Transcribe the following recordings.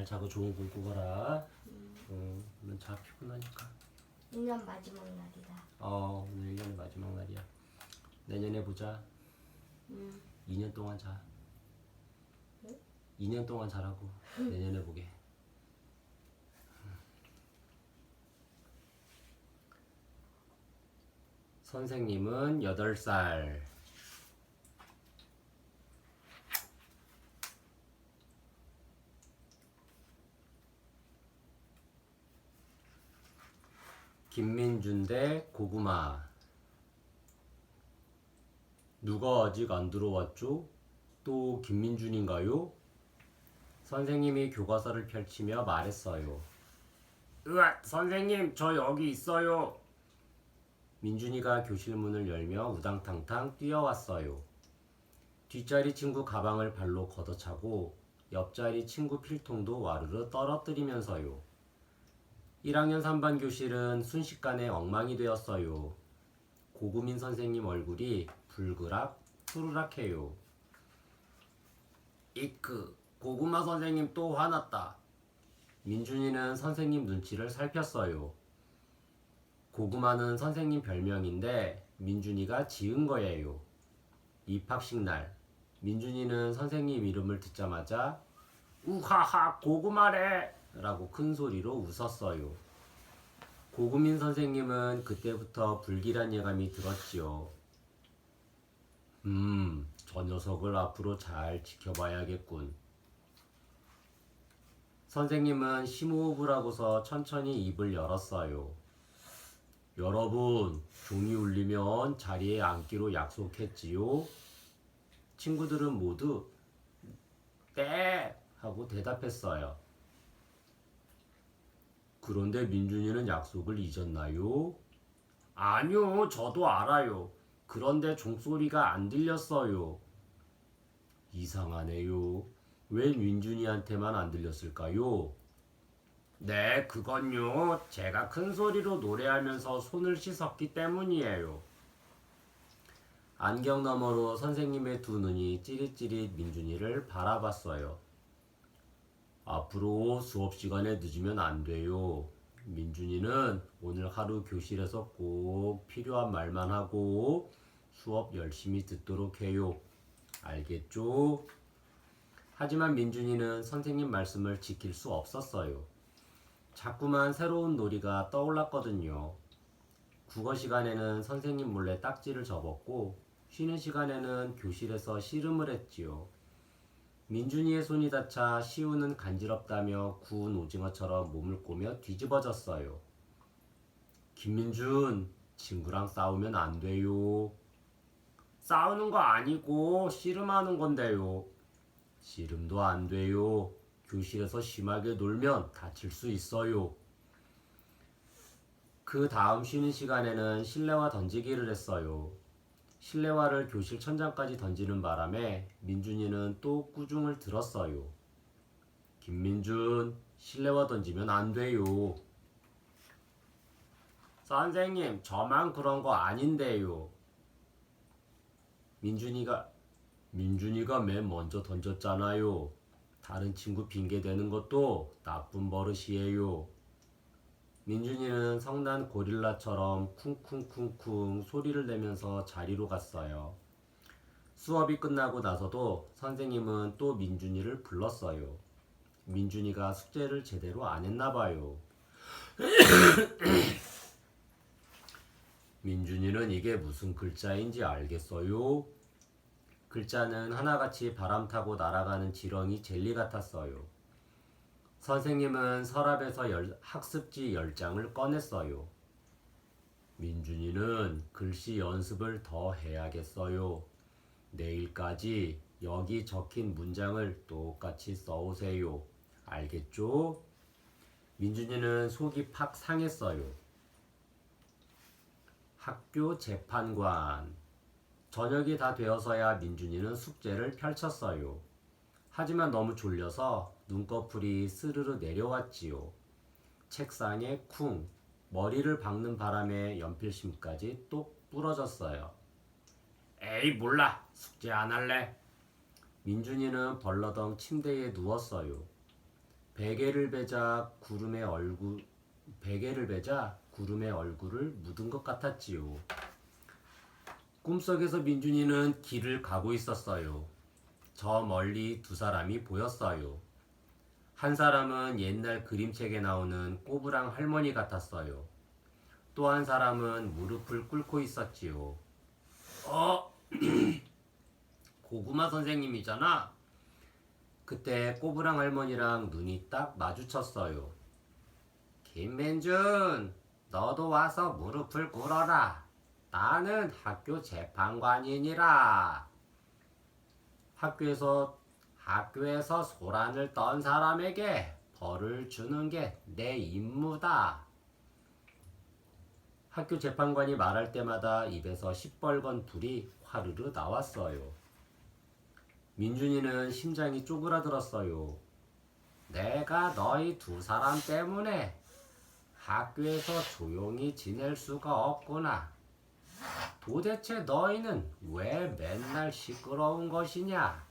자고 좋은 꿈 꾸거라. 오늘 자 피곤하니까. 1년 마지막 날이다. 오늘 1년의 마지막 날이야. 내년에 보자. 2년 동안 자. 응? 2년 동안 자라고. 내년에 보게. 선생님은 8살. 김민준 대 고구마. 누가 아직 안 들어왔죠? 또 김민준인가요? 선생님이 교과서를 펼치며 말했어요. 으악! 선생님, 저 여기 있어요. 민준이가 교실 문을 열며 우당탕탕 뛰어왔어요. 뒷자리 친구 가방을 발로 걷어차고 옆자리 친구 필통도 와르르 떨어뜨리면서요. 1학년 3반 교실은 순식간에 엉망이 되었어요. 고구민 선생님 얼굴이 불그락 푸르락해요. 이크, 고구마 선생님 또 화났다. 민준이는 선생님 눈치를 살폈어요. 고구마는 선생님 별명인데 민준이가 지은 거예요. 입학식 날 민준이는 선생님 이름을 듣자마자 우하하 고구마래 라고 큰 소리로 웃었어요. 고구민 선생님은 그때부터 불길한 예감이 들었지요. 저 녀석을 앞으로 잘 지켜봐야겠군. 선생님은 심호흡을 하고서 천천히 입을 열었어요. 여러분, 종이 울리면 자리에 앉기로 약속했지요? 친구들은 모두 네! 하고 대답했어요. 그런데 민준이는 약속을 잊었나요? 아니요, 저도 알아요. 그런데 종소리가 안 들렸어요. 이상하네요. 왜 민준이한테만 안 들렸을까요? 네, 그건요. 제가 큰 소리로 노래하면서 손을 씻었기 때문이에요. 안경 너머로 선생님의 두 눈이 찌릿찌릿 민준이를 바라봤어요. 앞으로 수업 시간에 늦으면 안 돼요. 민준이는 오늘 하루 교실에서 꼭 필요한 말만 하고 수업 열심히 듣도록 해요. 알겠죠? 하지만 민준이는 선생님 말씀을 지킬 수 없었어요. 자꾸만 새로운 놀이가 떠올랐거든요. 국어 시간에는 선생님 몰래 딱지를 접었고 쉬는 시간에는 교실에서 씨름을 했지요. 민준이의 손이 다쳐 시우는 간지럽다며 구운 오징어처럼 몸을 꼬며 뒤집어졌어요. 김민준, 친구랑 싸우면 안 돼요. 싸우는 거 아니고 씨름하는 건데요. 씨름도 안 돼요. 교실에서 심하게 놀면 다칠 수 있어요. 그 다음 쉬는 시간에는 실내화 던지기를 했어요. 실내화를 교실 천장까지 던지는 바람에 민준이는 또 꾸중을 들었어요. 김민준, 실내화 던지면 안 돼요. 선생님, 저만 그런 거 아닌데요. 민준이가 맨 먼저 던졌잖아요. 다른 친구 핑계 대는 것도 나쁜 버릇이에요. 민준이는 성난 고릴라처럼 쿵쿵쿵쿵 소리를 내면서 자리로 갔어요. 수업이 끝나고 나서도 선생님은 또 민준이를 불렀어요. 민준이가 숙제를 제대로 안 했나 봐요. 민준이는 이게 무슨 글자인지 알겠어요? 글자는 하나같이 바람 타고 날아가는 지렁이 젤리 같았어요. 선생님은 서랍에서 학습지 10장을 꺼냈어요. 민준이는 글씨 연습을 더 해야겠어요. 내일까지 여기 적힌 문장을 똑같이 써오세요. 알겠죠? 민준이는 속이 팍 상했어요. 학교 재판관. 저녁이 다 되어서야 민준이는 숙제를 펼쳤어요. 하지만 너무 졸려서 눈꺼풀이 스르르 내려왔지요. 책상에 쿵, 머리를 박는 바람에 연필심까지 똑 부러졌어요. 에이 몰라, 숙제 안 할래. 민준이는 벌러덩 침대에 누웠어요. 베개를 베자 구름의 얼굴을 묻은 것 같았지요. 꿈속에서 민준이는 길을 가고 있었어요. 저 멀리 두 사람이 보였어요. 한 사람은 옛날 그림책에 나오는 꼬부랑 할머니 같았어요. 또 한 사람은 무릎을 꿇고 있었지요. 고구마 선생님이잖아. 그때 꼬부랑 할머니랑 눈이 딱 마주쳤어요. 김민준, 너도 와서 무릎을 꿇어라. 나는 학교 재판관이니라. 학교에서 소란을 떤 사람에게 벌을 주는 게 내 임무다. 학교 재판관이 말할 때마다 입에서 시뻘건 불이 화르르 나왔어요. 민준이는 심장이 쪼그라들었어요. 내가 너희 두 사람 때문에 학교에서 조용히 지낼 수가 없구나. 도대체 너희는 왜 맨날 시끄러운 것이냐?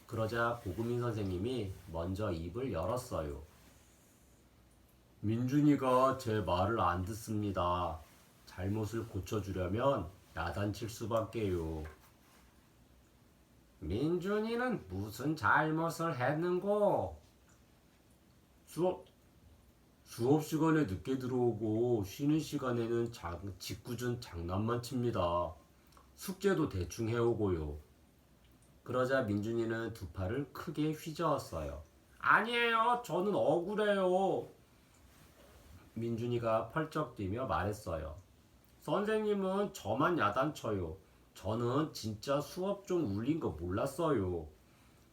그러자 고금인 선생님이 먼저 입을 열었어요. 민준이가 제 말을 안 듣습니다. 잘못을 고쳐주려면 야단칠 수밖에요. 민준이는 무슨 잘못을 했는고? 수업 시간에 늦게 들어오고 쉬는 시간에는 짓궂은 장난만 칩니다. 숙제도 대충 해오고요. 그러자 민준이는 두 팔을 크게 휘저었어요. 아니에요. 저는 억울해요. 민준이가 펄쩍 뛰며 말했어요. 선생님은 저만 야단쳐요. 저는 진짜 수업 좀 울린 거 몰랐어요.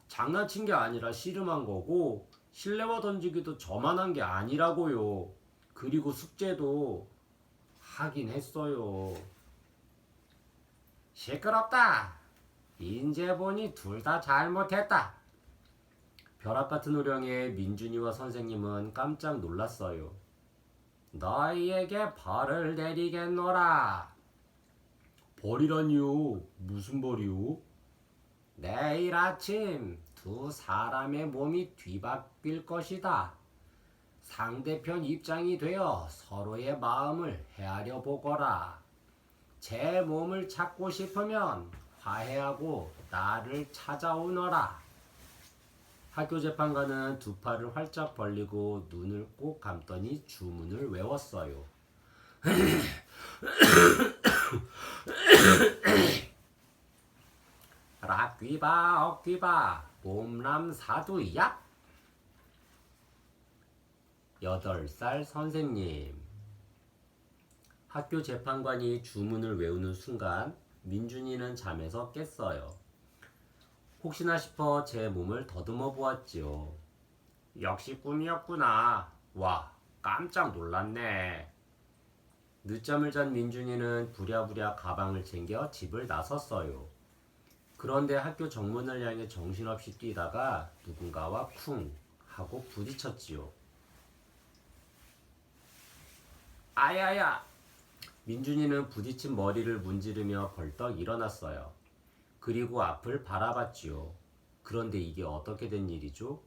장난친 게 아니라 씨름한 거고 실내화 던지기도 저만 한 게 아니라고요. 그리고 숙제도 하긴 했어요. 시끄럽다. 인제 보니 둘 다 잘못했다. 벼락 같은 호령에 민준이와 선생님은 깜짝 놀랐어요. 너희에게 벌을 내리겠노라. 벌이라니요? 무슨 벌이요? 내일 아침 두 사람의 몸이 뒤바뀔 것이다. 상대편 입장이 되어 서로의 마음을 헤아려 보거라. 제 몸을 찾고 싶으면 화해하고 나를 찾아오너라. 학교 재판관은 두 팔을 활짝 벌리고 눈을 꼭 감더니 주문을 외웠어요. 락귀바 억귀바 봄람사두야. 8살 선생님. 학교 재판관이 주문을 외우는 순간 민준이는 잠에서 깼어요. 혹시나 싶어 제 몸을 더듬어 보았지요. 역시 꿈이었구나. 와, 깜짝 놀랐네. 늦잠을 잔 민준이는 부랴부랴 가방을 챙겨 집을 나섰어요. 그런데 학교 정문을 향해 정신없이 뛰다가 누군가와 쿵 하고 부딪혔지요. 아야야! 민준이는 부딪힌 머리를 문지르며 벌떡 일어났어요. 그리고 앞을 바라봤지요. 그런데 이게 어떻게 된 일이죠?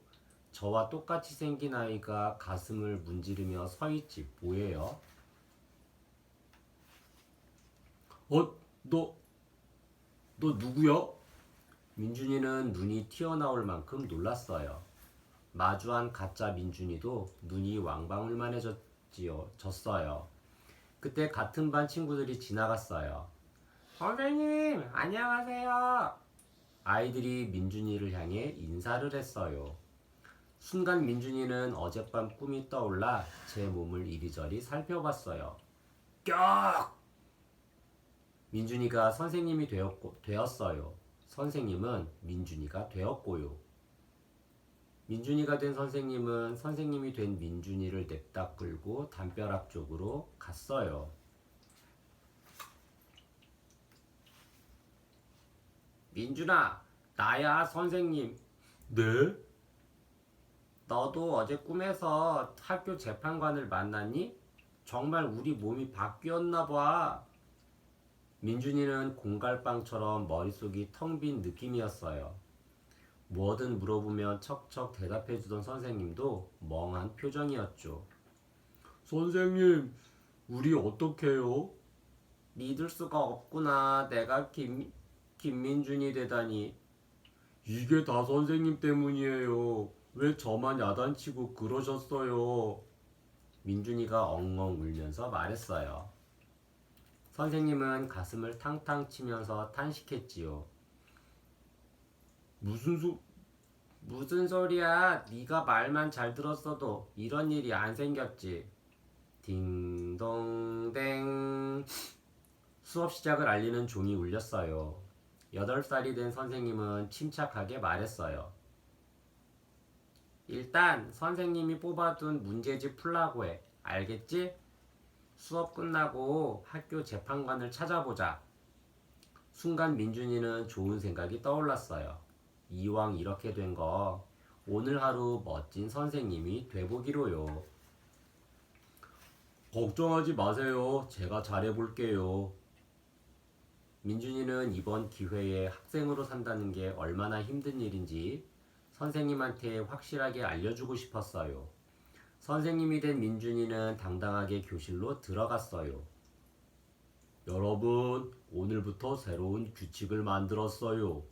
저와 똑같이 생긴 아이가 가슴을 문지르며 서 있지 뭐예요? 너 누구야? 민준이는 눈이 튀어나올 만큼 놀랐어요. 마주한 가짜 민준이도 눈이 졌어요. 그때 같은 반 친구들이 지나갔어요. 선생님, 안녕하세요. 아이들이 민준이를 향해 인사를 했어요. 순간 민준이는 어젯밤 꿈이 떠올라 제 몸을 이리저리 살펴봤어요. 깍! 민준이가 선생님이 되었어요. 선생님은 민준이가 되었고요. 민준이가 된 선생님은 선생님이 된 민준이를 냅다 끌고 담벼락 쪽으로 갔어요. 민준아, 나야 선생님. 네? 너도 어제 꿈에서 학교 재판관을 만났니? 정말 우리 몸이 바뀌었나 봐. 민준이는 공갈빵처럼 머릿속이 텅 빈 느낌이었어요. 뭐든 물어보면 척척 대답해주던 선생님도 멍한 표정이었죠. 선생님, 우리 어떡해요? 믿을 수가 없구나. 내가 김민준이 되다니. 이게 다 선생님 때문이에요. 왜 저만 야단치고 그러셨어요? 민준이가 엉엉 울면서 말했어요. 선생님은 가슴을 탕탕 치면서 탄식했지요. 무슨 무슨 소리야? 네가 말만 잘 들었어도 이런 일이 안 생겼지. 딩동댕. 수업 시작을 알리는 종이 울렸어요. 8살이 된 선생님은 침착하게 말했어요. 일단 선생님이 뽑아둔 문제집 풀라고 해. 알겠지? 수업 끝나고 학교 재판관을 찾아보자. 순간 민준이는 좋은 생각이 떠올랐어요. 이왕 이렇게 된 거 오늘 하루 멋진 선생님이 돼보기로요. 걱정하지 마세요. 제가 잘해볼게요. 민준이는 이번 기회에 학생으로 산다는 게 얼마나 힘든 일인지 선생님한테 확실하게 알려주고 싶었어요. 선생님이 된 민준이는 당당하게 교실로 들어갔어요. 여러분, 오늘부터 새로운 규칙을 만들었어요.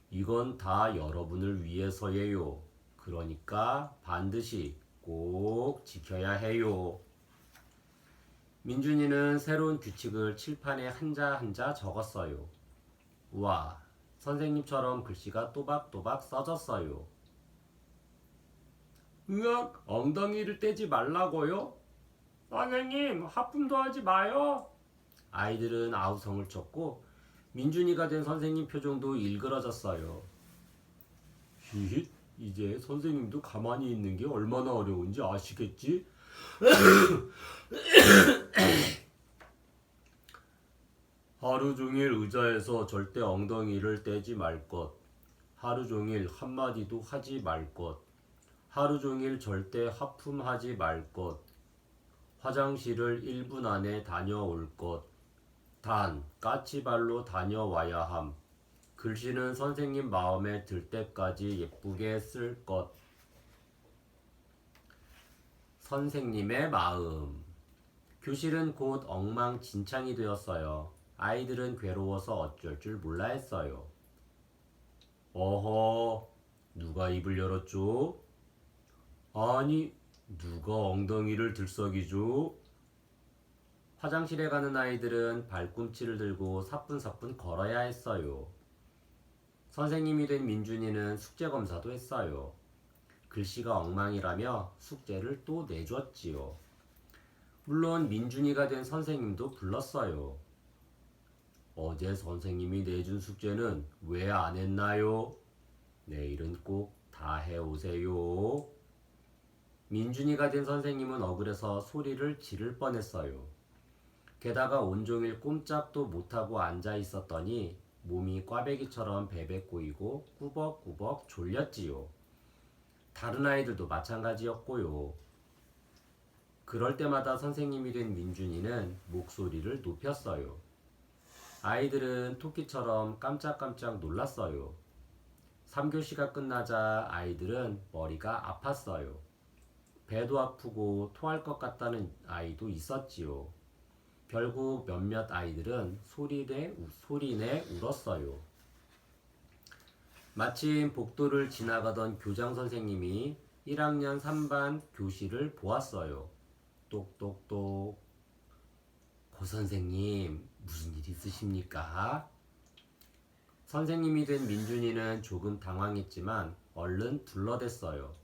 이건 다 여러분을 위해서예요. 그러니까 반드시 꼭 지켜야 해요. 민준이는 새로운 규칙을 칠판에 한자 한자 적었어요. 우와, 선생님처럼 글씨가 또박또박 써졌어요. 으악, 엉덩이를 떼지 말라고요? 선생님, 하품도 하지 마요. 아이들은 아우성을 쳤고 민준이가 된 선생님 표정도 일그러졌어요. 히힛, 이제 선생님도 가만히 있는 게 얼마나 어려운지 아시겠지? 하루 종일 의자에서 절대 엉덩이를 떼지 말 것. 하루 종일 한마디도 하지 말 것. 하루 종일 절대 하품하지 말 것. 화장실을 1분 안에 다녀올 것. 단, 까치발로 다녀와야 함. 글씨는 선생님 마음에 들 때까지 예쁘게 쓸 것. 선생님의 마음. 교실은 곧 엉망진창이 되었어요. 아이들은 괴로워서 어쩔 줄 몰라 했어요. 어허, 누가 입을 열었죠? 아니, 누가 엉덩이를 들썩이죠? 화장실에 가는 아이들은 발꿈치를 들고 사뿐사뿐 걸어야 했어요. 선생님이 된 민준이는 숙제 검사도 했어요. 글씨가 엉망이라며 숙제를 또 내줬지요. 물론 민준이가 된 선생님도 불렀어요. 어제 선생님이 내준 숙제는 왜 안 했나요? 내일은 꼭 다 해오세요. 민준이가 된 선생님은 억울해서 소리를 지를 뻔했어요. 게다가 온종일 꼼짝도 못하고 앉아 있었더니 몸이 꽈배기처럼 베베 꼬이고 꾸벅꾸벅 졸렸지요. 다른 아이들도 마찬가지였고요. 그럴 때마다 선생님이 된 민준이는 목소리를 높였어요. 아이들은 토끼처럼 깜짝깜짝 놀랐어요. 3교시가 끝나자 아이들은 머리가 아팠어요. 배도 아프고 토할 것 같다는 아이도 있었지요. 결국 몇몇 아이들은 소리내 울었어요. 마침 복도를 지나가던 교장 선생님이 1학년 3반 교실을 보았어요. 똑똑똑. 고 선생님, 무슨 일 있으십니까? 선생님이 된 민준이는 조금 당황했지만 얼른 둘러댔어요.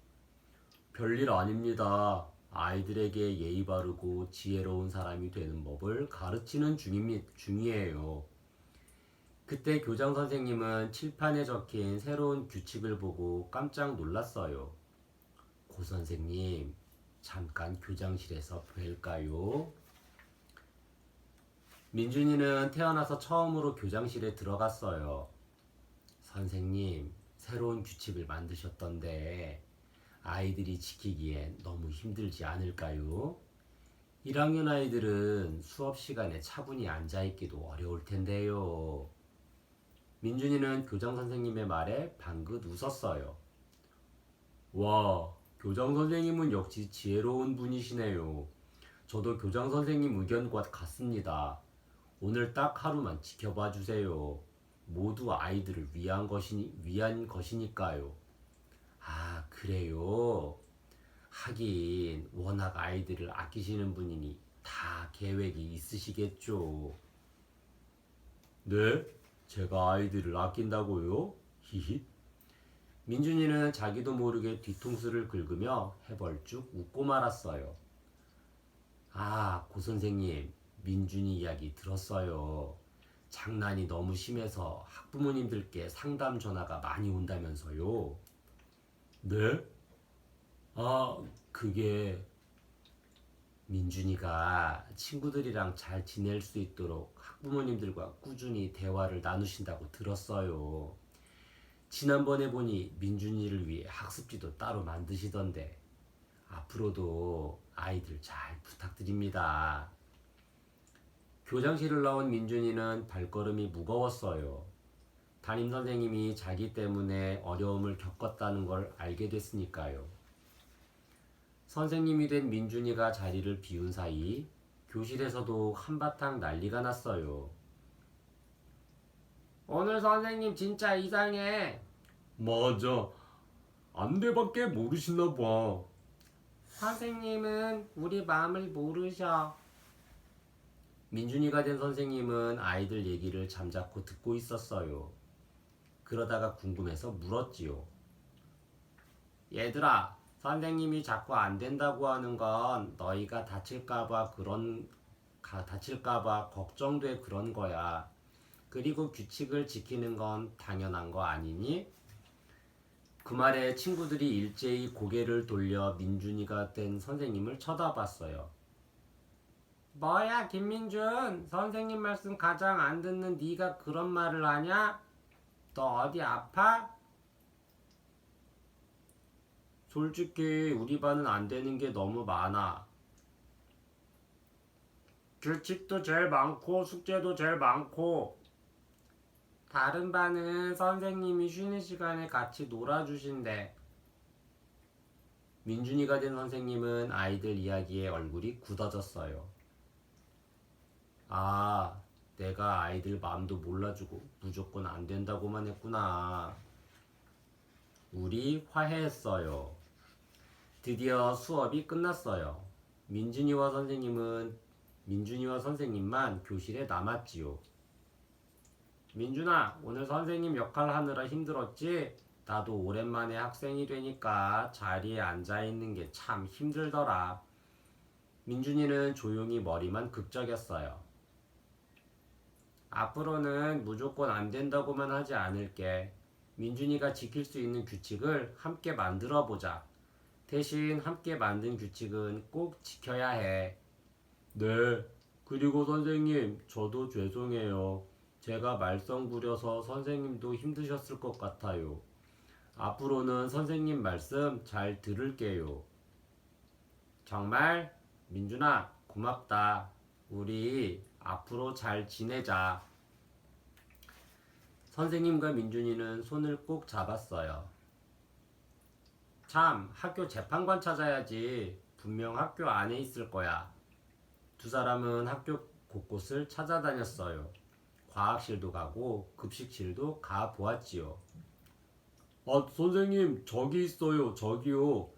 별일 아닙니다. 아이들에게 예의 바르고 지혜로운 사람이 되는 법을 가르치는 중이에요. 그때 교장 선생님은 칠판에 적힌 새로운 규칙을 보고 깜짝 놀랐어요. 고 선생님, 잠깐 교장실에서 뵐까요? 민준이는 태어나서 처음으로 교장실에 들어갔어요. 선생님, 새로운 규칙을 만드셨던데 아이들이 지키기엔 너무 힘들지 않을까요? 1학년 아이들은 수업 시간에 차분히 앉아있기도 어려울 텐데요. 민준이는 교장 선생님의 말에 방긋 웃었어요. 와, 교장 선생님은 역시 지혜로운 분이시네요. 저도 교장 선생님 의견과 같습니다. 오늘 딱 하루만 지켜봐 주세요. 모두 아이들을 위한 것이니까요. 아, 그래요? 하긴 워낙 아이들을 아끼시는 분이니 다 계획이 있으시겠죠. 네? 제가 아이들을 아낀다고요? 히히. 민준이는 자기도 모르게 뒤통수를 긁으며 해벌쭉 웃고 말았어요. 아, 고 선생님, 민준이 이야기 들었어요. 장난이 너무 심해서 학부모님들께 상담 전화가 많이 온다면서요. 네? 아, 그게 민준이가 친구들이랑 잘 지낼 수 있도록 학부모님들과 꾸준히 대화를 나누신다고 들었어요. 지난번에 보니 민준이를 위해 학습지도 따로 만드시던데 앞으로도 아이들 잘 부탁드립니다. 교장실을 나온 민준이는 발걸음이 무거웠어요. 담임 선생님이 자기 때문에 어려움을 겪었다는 걸 알게 됐으니까요. 선생님이 된 민준이가 자리를 비운 사이 교실에서도 한바탕 난리가 났어요. 오늘 선생님 진짜 이상해. 맞아. 안돼밖에 모르시나 봐. 선생님은 우리 마음을 모르셔. 민준이가 된 선생님은 아이들 얘기를 잠자코 듣고 있었어요. 그러다가 궁금해서 물었지요. 얘들아, 선생님이 자꾸 안 된다고 하는 건 너희가 다칠까봐 걱정돼 그런 거야. 그리고 규칙을 지키는 건 당연한 거 아니니? 그 말에 친구들이 일제히 고개를 돌려 민준이가 된 선생님을 쳐다봤어요. 뭐야 김민준, 선생님 말씀 가장 안 듣는 네가 그런 말을 하냐? 너 어디 아파? 솔직히 우리 반은 안 되는 게 너무 많아. 규칙도 제일 많고 숙제도 제일 많고. 다른 반은 선생님이 쉬는 시간에 같이 놀아주신대. 민준이가 된 선생님은 아이들 이야기에 얼굴이 굳어졌어요. 아, 내가 아이들 마음도 몰라주고 무조건 안 된다고만 했구나. 우리 화해했어요. 드디어 수업이 끝났어요. 민준이와 선생님만 교실에 남았지요. 민준아, 오늘 선생님 역할 하느라 힘들었지? 나도 오랜만에 학생이 되니까 자리에 앉아있는 게 참 힘들더라. 민준이는 조용히 머리만 극적였어요. 앞으로는 무조건 안 된다고만 하지 않을게. 민준이가 지킬 수 있는 규칙을 함께 만들어 보자. 대신 함께 만든 규칙은 꼭 지켜야 해. 네. 그리고 선생님, 저도 죄송해요. 제가 말썽 부려서 선생님도 힘드셨을 것 같아요. 앞으로는 선생님 말씀 잘 들을게요. 정말? 민준아, 고맙다. 우리 앞으로 잘 지내자. 선생님과 민준이는 손을 꼭 잡았어요. 참, 학교 재판관 찾아야지. 분명 학교 안에 있을 거야. 두 사람은 학교 곳곳을 찾아다녔어요. 과학실도 가고 급식실도 가 보았지요. 아, 선생님, 저기 있어요. 저기요.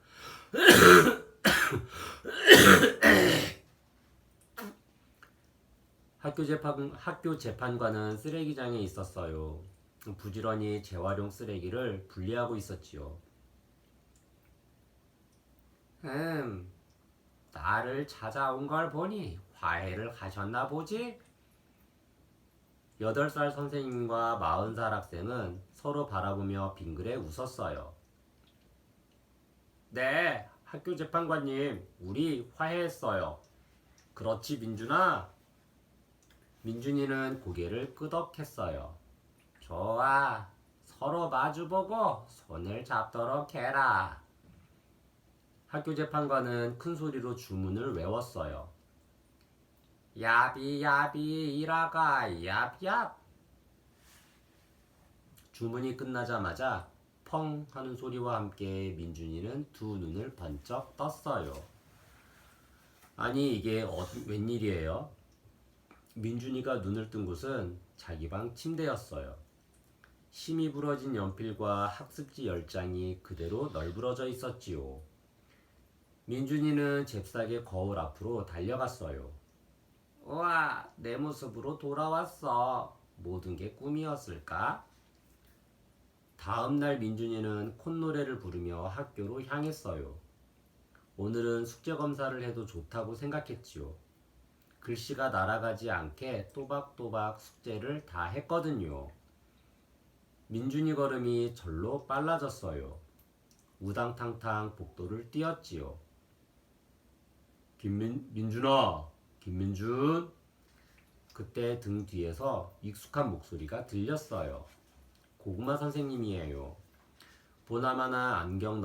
학교 재판관은 쓰레기장에 있었어요. 부지런히 재활용 쓰레기를 분리하고 있었지요. 나를 찾아온 걸 보니 화해를 하셨나 보지? 8살 선생님과 40살 학생은 서로 바라보며 빙그레 웃었어요. 네, 학교 재판관님, 우리 화해했어요. 그렇지, 민준아? 민준이는 고개를 끄덕했어요. 좋아, 서로 마주보고 손을 잡도록 해라. 학교 재판관은 큰 소리로 주문을 외웠어요. 야비야비 일어가 얍얍. 주문이 끝나자마자 펑 하는 소리와 함께 민준이는 두 눈을 번쩍 떴어요. 아니 이게 웬일이에요? 민준이가 눈을 뜬 곳은 자기 방 침대였어요. 심이 부러진 연필과 학습지 10장이 그대로 널브러져 있었지요. 민준이는 잽싸게 거울 앞으로 달려갔어요. 우와, 내 모습으로 돌아왔어. 모든 게 꿈이었을까? 다음 날 민준이는 콧노래를 부르며 학교로 향했어요. 오늘은 숙제 검사를 해도 좋다고 생각했지요. 글씨가 날아가지 않게 또박또박 숙제를 다 했거든요. 민준이 걸음이 절로 빨라졌어요. 우당탕탕 복도를 뛰었지요. 민준아, 김민준. 그때 등 뒤에서 익숙한 목소리가 들렸어요. 고구마 선생님이에요. 보나마나 안경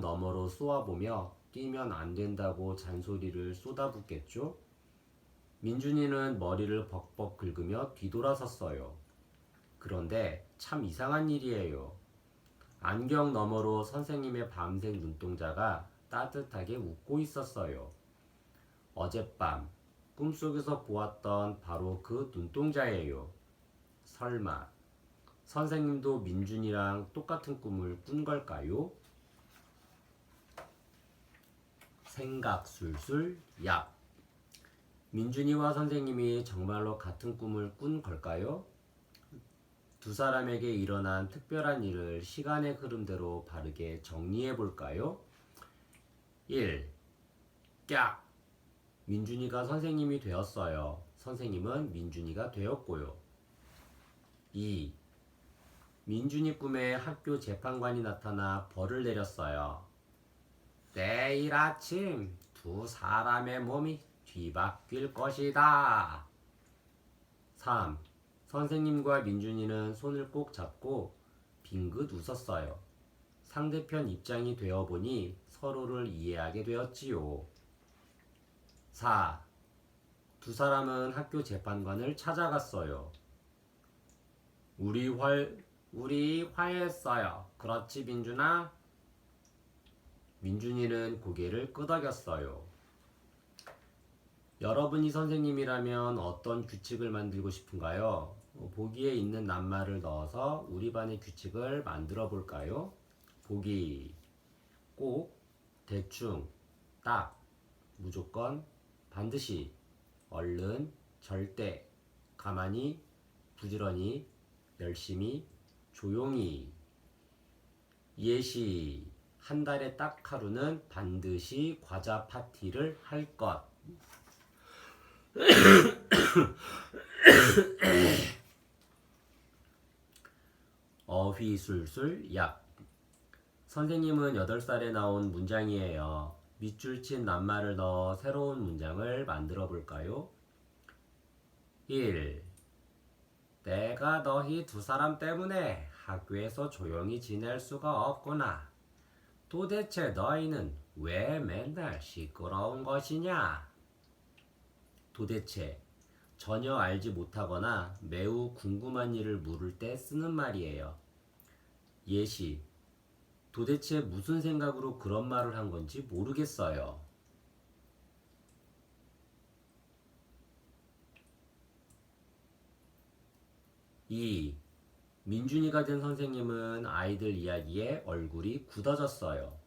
너머로 쏘아보며 뛰면 안 된다고 잔소리를 쏟아붓겠죠? 민준이는 머리를 벅벅 긁으며 뒤돌아섰어요. 그런데 참 이상한 일이에요. 안경 너머로 선생님의 밤색 눈동자가 따뜻하게 웃고 있었어요. 어젯밤 꿈속에서 보았던 바로 그 눈동자예요. 설마 선생님도 민준이랑 똑같은 꿈을 꾼 걸까요? 생각 술술 약. 민준이와 선생님이 정말로 같은 꿈을 꾼 걸까요? 두 사람에게 일어난 특별한 일을 시간의 흐름대로 바르게 정리해 볼까요? 1. 깍! 민준이가 선생님이 되었어요. 선생님은 민준이가 되었고요. 2. 민준이 꿈에 학교 재판관이 나타나 벌을 내렸어요. 내일 아침 두 사람의 몸이 뒤바뀔 것이다. 3. 선생님과 민준이는 손을 꼭 잡고 빙긋 웃었어요. 상대편 입장이 되어보니 서로를 이해하게 되었지요. 4. 두 사람은 학교 재판관을 찾아갔어요. 우리 화해했어요. 그렇지, 민준아? 민준이는 고개를 끄덕였어요. 여러분이 선생님이라면 어떤 규칙을 만들고 싶은가요? 보기에 있는 낱말을 넣어서 우리 반의 규칙을 만들어 볼까요? 보기, 꼭, 대충, 딱, 무조건, 반드시, 얼른, 절대, 가만히, 부지런히, 열심히, 조용히. 예시, 한 달에 딱 하루는 반드시 과자 파티를 할 것. 어휘술술 약. 선생님은 8살에 나온 문장이에요. 밑줄 친 낱말을 넣어 새로운 문장을 만들어 볼까요? 1. 내가 너희 두 사람 때문에 학교에서 조용히 지낼 수가 없구나. 도대체 너희는 왜 맨날 시끄러운 것이냐? 도대체 전혀 알지 못하거나 매우 궁금한 일을 물을 때 쓰는 말이에요. 예시, 도대체 무슨 생각으로 그런 말을 한 건지 모르겠어요. 2. 민준이가 된 선생님은 아이들 이야기에 얼굴이 굳어졌어요.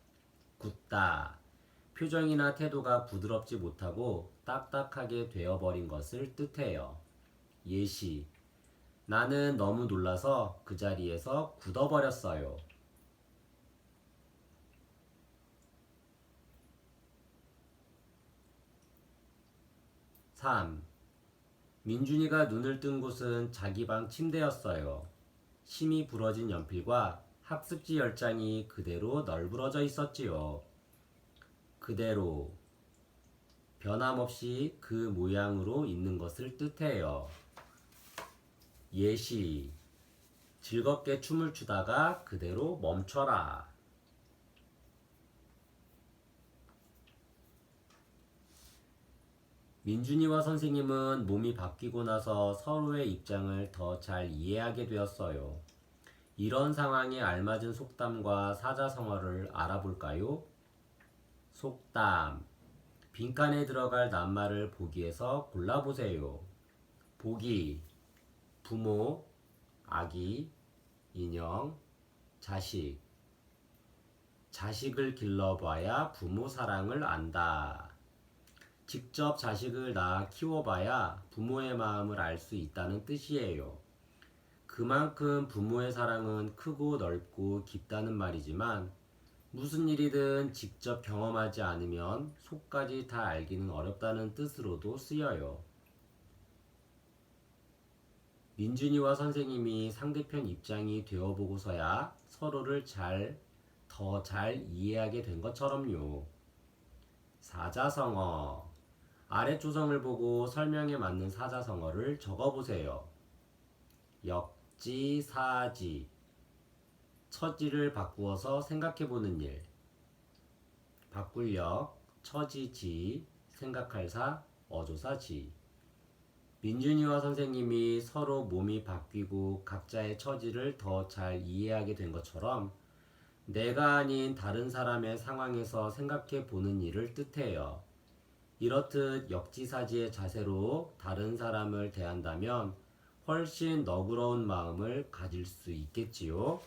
굳다. 표정이나 태도가 부드럽지 못하고 딱딱하게 되어버린 것을 뜻해요. 예시, 나는 너무 놀라서 그 자리에서 굳어버렸어요. 3. 민준이가 눈을 뜬 곳은 자기 방 침대였어요. 심이 부러진 연필과 학습지 10장이 그대로 널브러져 있었지요. 그대로, 변함없이 그 모양으로 있는 것을 뜻해요. 예시, 즐겁게 춤을 추다가 그대로 멈춰라. 민준이와 선생님은 몸이 바뀌고 나서 서로의 입장을 더 잘 이해하게 되었어요. 이런 상황에 알맞은 속담과 사자성어를 알아볼까요? 속담. 빈칸에 들어갈 낱말을 보기에서 골라보세요. 보기. 부모, 아기, 인형, 자식. 자식을 길러봐야 부모 사랑을 안다. 직접 자식을 낳아 키워봐야 부모의 마음을 알 수 있다는 뜻이에요. 그만큼 부모의 사랑은 크고 넓고 깊다는 말이지만 무슨 일이든 직접 경험하지 않으면 속까지 다 알기는 어렵다는 뜻으로도 쓰여요. 민준이와 선생님이 상대편 입장이 되어보고서야 서로를 더 잘 이해하게 된 것처럼요. 사자성어. 아래 조성을 보고 설명에 맞는 사자성어를 적어보세요. 역지사지. 처지를 바꾸어서 생각해보는 일. 바꿀역, 처지지, 생각할 사, 어조사지. 민준이와 선생님이 서로 몸이 바뀌고 각자의 처지를 더 잘 이해하게 된 것처럼 내가 아닌 다른 사람의 상황에서 생각해 보는 일을 뜻해요. 이렇듯 역지사지의 자세로 다른 사람을 대한다면 훨씬 너그러운 마음을 가질 수 있겠지요.